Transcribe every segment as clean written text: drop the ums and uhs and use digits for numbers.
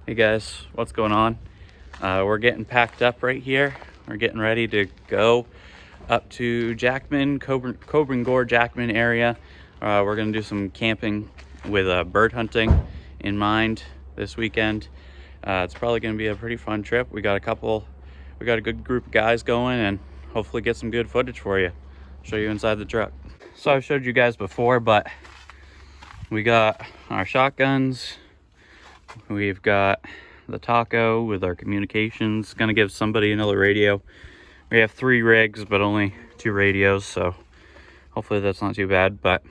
Hey guys, what's going on? We're getting packed up right here. We're getting ready to go up to Jackman, Coburn Gore, Jackman area. We're gonna do some camping with bird hunting in mind this weekend. It's probably gonna be a pretty fun trip. We got a good group of guys going and hopefully get some good footage for you. Show you inside the truck. So I've showed you guys before, but we got our shotguns. We've got the taco with our communications. Gonna give somebody another radio. We have 3 rigs, but only 2 radios, so hopefully that's not too bad. But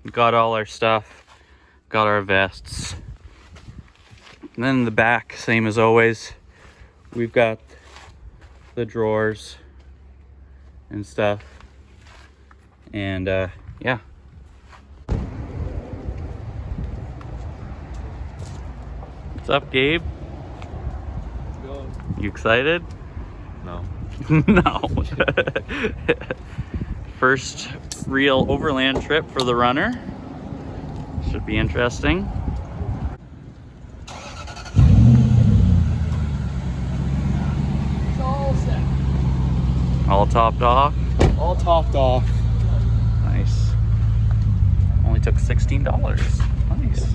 we got all our stuff, got our vests. And then in the back, same as always, we've got the drawers and stuff. And yeah. What's up, Gabe? How's it going? You excited? No. No. First real overland trip for the runner. Should be interesting. It's all set. All topped off. All topped off. Nice. Only took $16. Nice.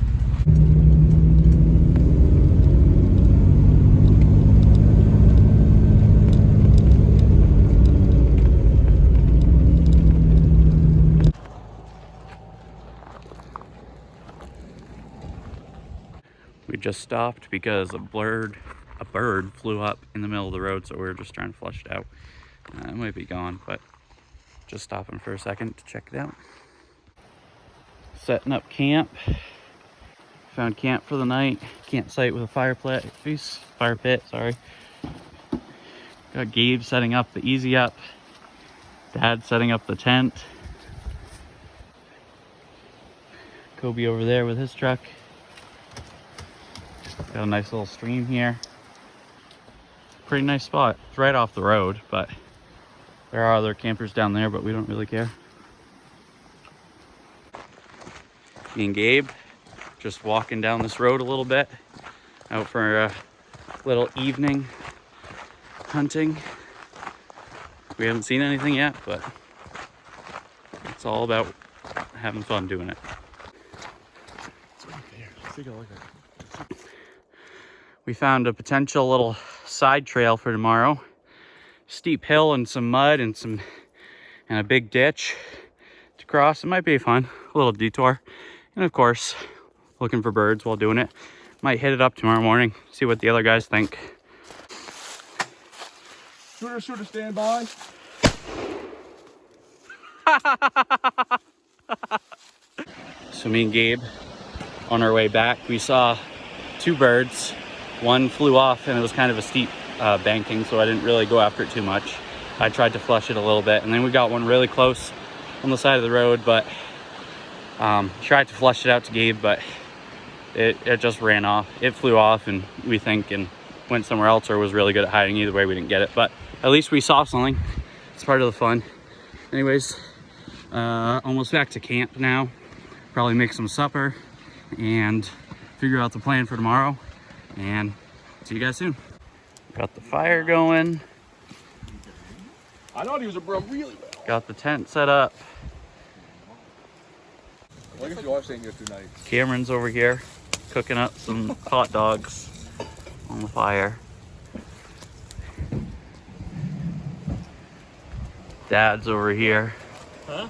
We just stopped because a bird flew up in the middle of the road, so we were just trying to flush it out. It might be gone, but just stopping for a second to check it out. Setting up camp. Found camp for the night. Campsite with a fire pit, sorry. Got Gabe setting up the easy up. Dad setting up the tent. Kobe over there with his truck. Got a nice little stream here. Pretty nice spot. It's right off the road, but there are other campers down there, but we don't really care. Me and Gabe just walking down this road a little bit, out for a little evening hunting. We haven't seen anything yet, but it's all about having fun doing it. It's right there. Let's take a look at it. We found a potential little side trail for tomorrow. Steep hill and some mud and a big ditch to cross. It might be fun, a little detour. And of course, looking for birds while doing it. Might hit it up tomorrow morning, see what the other guys think. Shooter, stand by. So me and Gabe, on our way back, we saw 2 birds. One flew off and it was kind of a steep banking, so I didn't really go after it too much. I tried to flush it a little bit, and then we got one really close on the side of the road, but tried to flush it out to Gabe, but it just ran off. It flew off, and we think, and went somewhere else, or was really good at hiding. Either way, we didn't get it, but at least we saw something. It's part of the fun. Anyways, almost back to camp now. Probably make some supper and figure out the plan for tomorrow, and see you guys soon. Got the fire going. I thought he was a bro really well. Got the tent set up. I guess you are staying here 2 nights. Cameron's over here cooking up some hot dogs on the fire. Dad's over here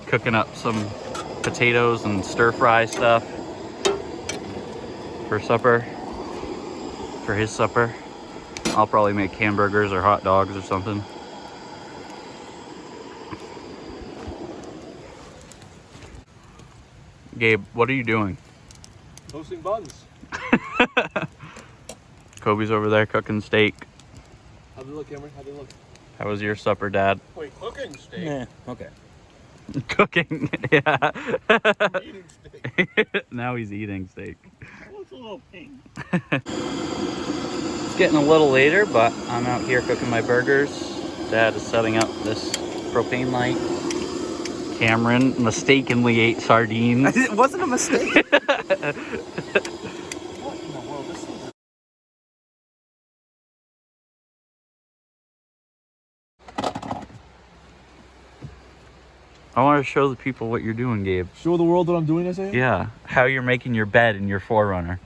cooking up some potatoes and stir-fry stuff for supper, for his supper. I'll probably make hamburgers or hot dogs or something. Gabe, what are you doing? Toasting buns. Kobe's over there cooking steak. How'd they look, Cameron? How'd they look? How was your supper, Dad? Wait, cooking steak? Yeah, okay. Cooking, yeah. Eating steak. Now he's eating steak. What's a little pink? It's getting a little later, but I'm out here cooking my burgers. Dad is setting up this propane light. Cameron mistakenly ate sardines. It wasn't a mistake. I want to show the people what you're doing, Gabe. Show the world what I'm doing, Isaiah? Yeah, how you're making your bed in your 4Runner.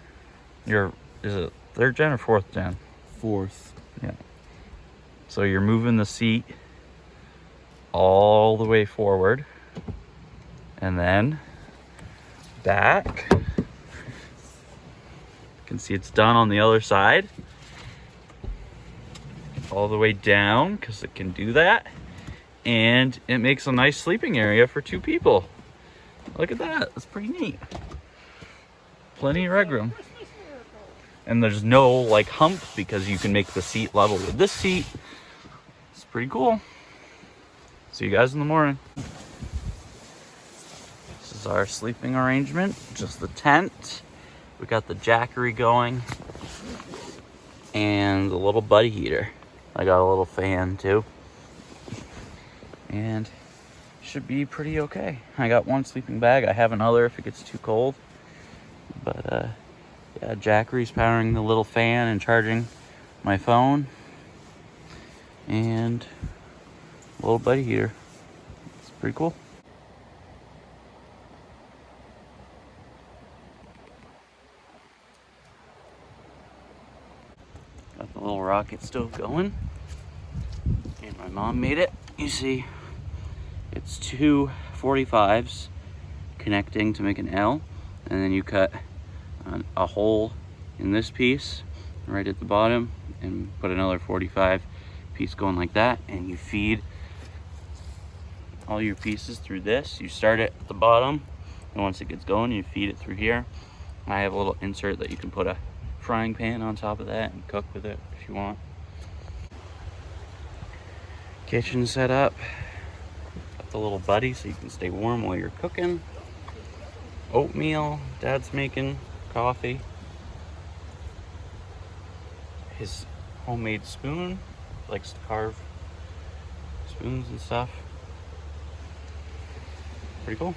Is it 3rd gen or 4th gen? 4th. Yeah. So you're moving the seat all the way forward and then back. You can see it's done on the other side. All the way down, because it can do that. And it makes a nice sleeping area for 2 people. Look at that, that's pretty neat. Plenty of leg room. And there's no like hump because you can make the seat level with this seat. It's pretty cool. See you guys in the morning. This is our sleeping arrangement, just the tent. We got the jackery going and the little buddy heater. I got a little fan too. And should be pretty okay. I got 1 sleeping bag. I have another if it gets too cold. But yeah, jackery's powering the little fan and charging my phone. And a little buddy heater. It's pretty cool. Got the little rocket stove going. And my mom made it. You see, it's 2 45s connecting to make an L. And then you cut a hole in this piece right at the bottom and put another 45 piece going like that. And you feed all your pieces through this. You start it at the bottom, and once it gets going, you feed it through here. I have a little insert that you can put a frying pan on top of that and cook with it if you want. Kitchen set up. Got the little buddy so you can stay warm while you're cooking. Oatmeal, Dad's making coffee. His homemade spoon, likes to carve spoons and stuff. Pretty cool.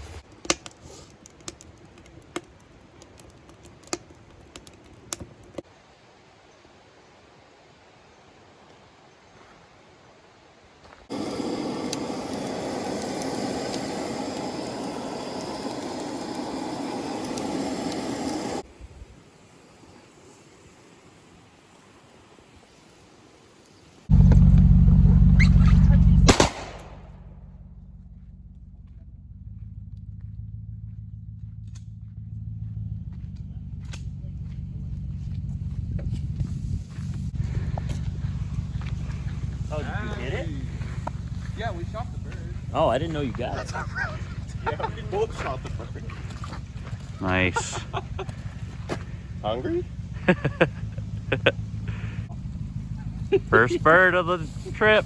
Oh, did you hit it? Yeah, we shot the bird. Oh, I didn't know you got it. Yeah, we both shot the bird. Nice. Hungry? First bird of the trip.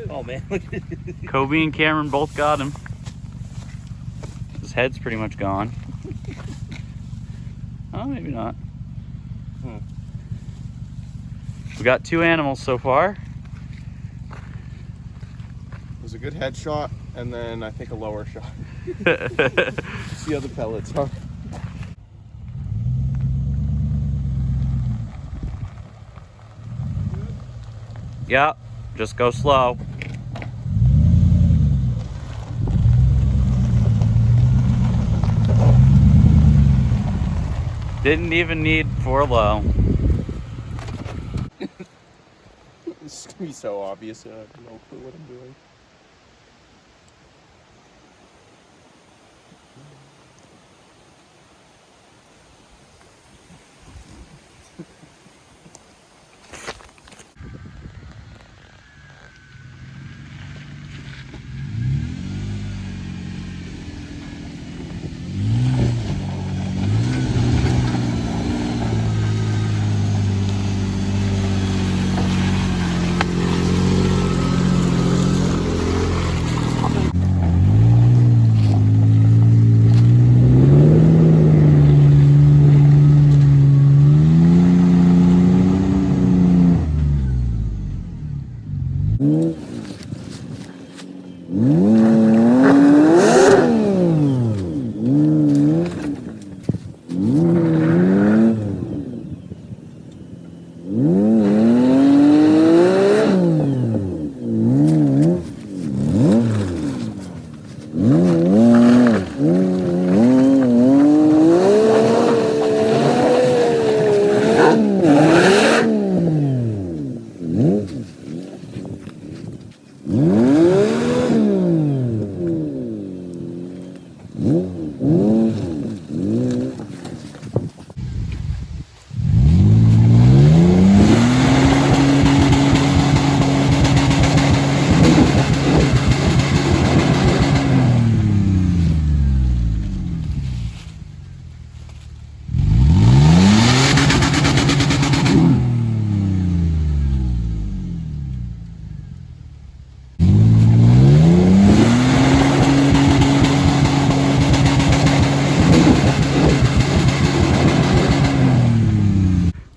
Oh man, look at it. Kobe and Cameron both got him. His head's pretty much gone. Oh, maybe not. We got 2 animals so far. It was a good headshot, and then I think a lower shot. See how the pellets are. Yep, just go slow. Didn't even need 4 low. This is gonna be so obvious. I have no clue what I'm doing.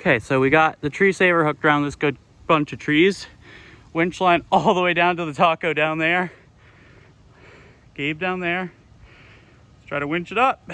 Okay, so we got the tree saver hooked around this good bunch of trees. Winch line all the way down to the taco down there. Gabe down there. Let's try to winch it up.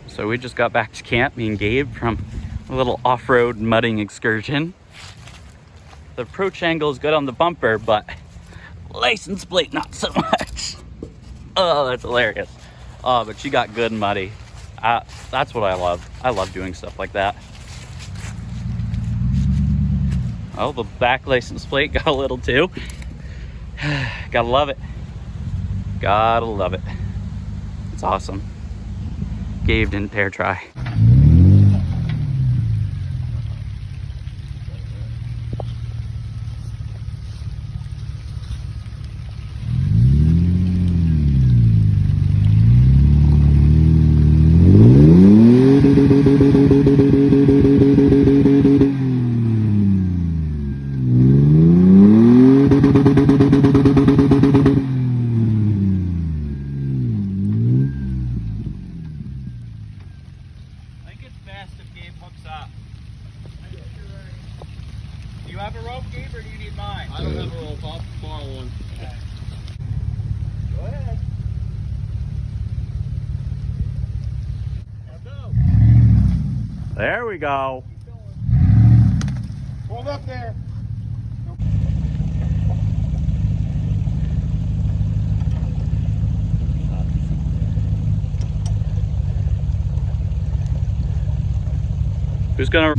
So we just got back to camp, me and Gabe, from a little off-road mudding excursion. The approach angle is good on the bumper, but license plate not so much. Oh, that's hilarious. Oh, but she got good and muddy. That's what I love. I love doing stuff like that. Oh, the back license plate got a little too. Gotta love it. Gotta love it. It's awesome. Gabe didn't dare try. Do you have a rope, Gabe, or do you need mine? I don't have a rope. I'll borrow one. Okay. Go ahead. Now go. There we go. Hold up there. Who's gonna?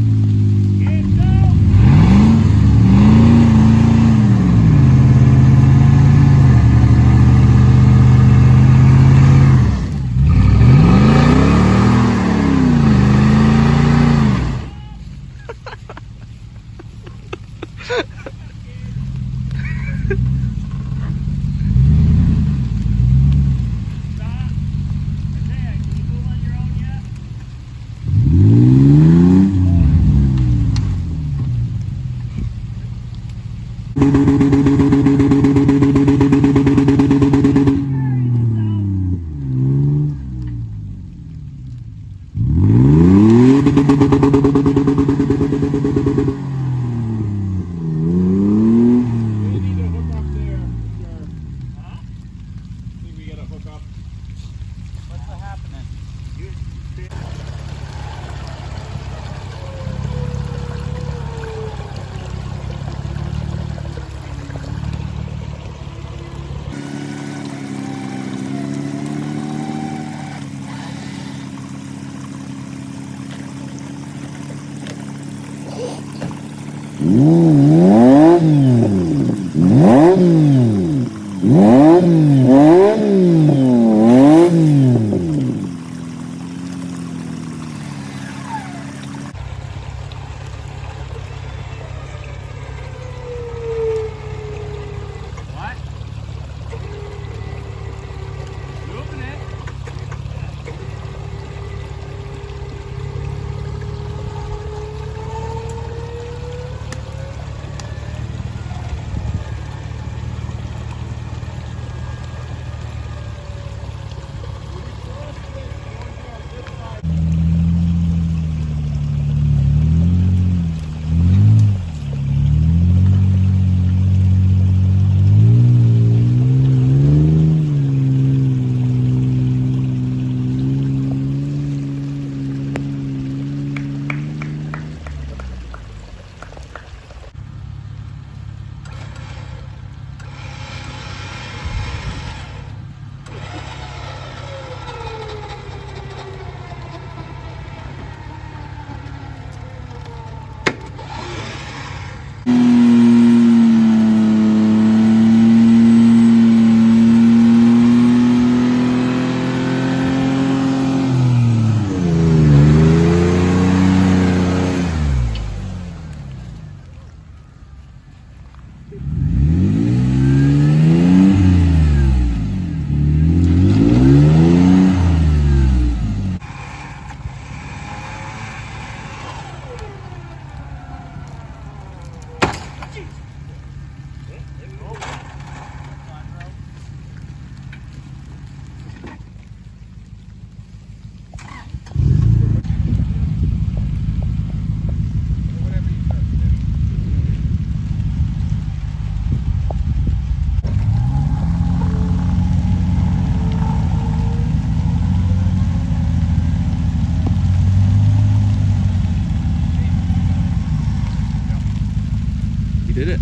did it.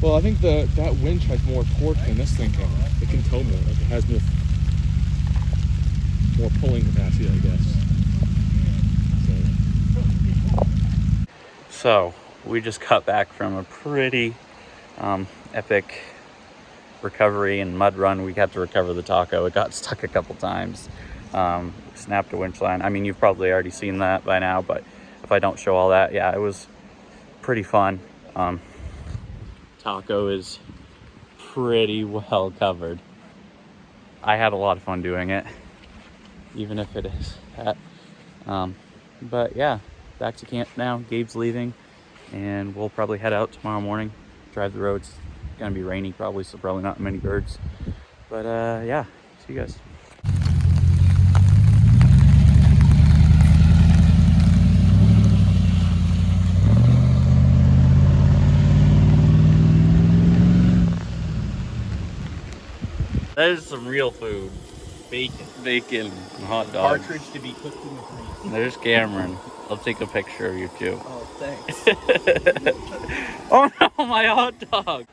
Well, I think that winch has more torque than this thing can. It can tow more. Like it has more pulling capacity, I guess. So we just got back from a pretty epic recovery and mud run. We got to recover the taco. It got stuck a couple times. Snapped a winch line. I mean, you've probably already seen that by now, but if I don't show all that, yeah, it was pretty fun. Taco is pretty well covered. I had a lot of fun doing it, even if it is that. But yeah, back to camp now. Gabe's leaving, and we'll probably head out tomorrow morning, drive the roads. It's gonna be rainy probably, so probably not many birds. But yeah, see you guys. There's some real food. Bacon and hot dogs. Partridge to be cooked in the grease. There's Cameron. I'll take a picture of you too. Oh, thanks. Oh no, my hot dog.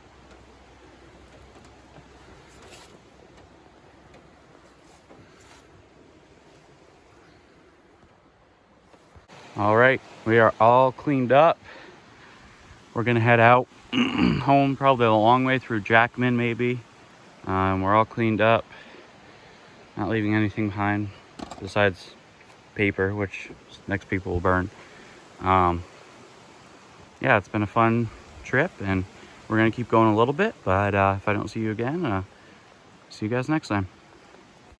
All right, we are all cleaned up. We're gonna head out home, probably a long way through Jackman maybe. We're all cleaned up, not leaving anything behind besides paper, which next people will burn. Yeah, it's been a fun trip, and we're gonna keep going a little bit, but if I don't see you again, see you guys next time.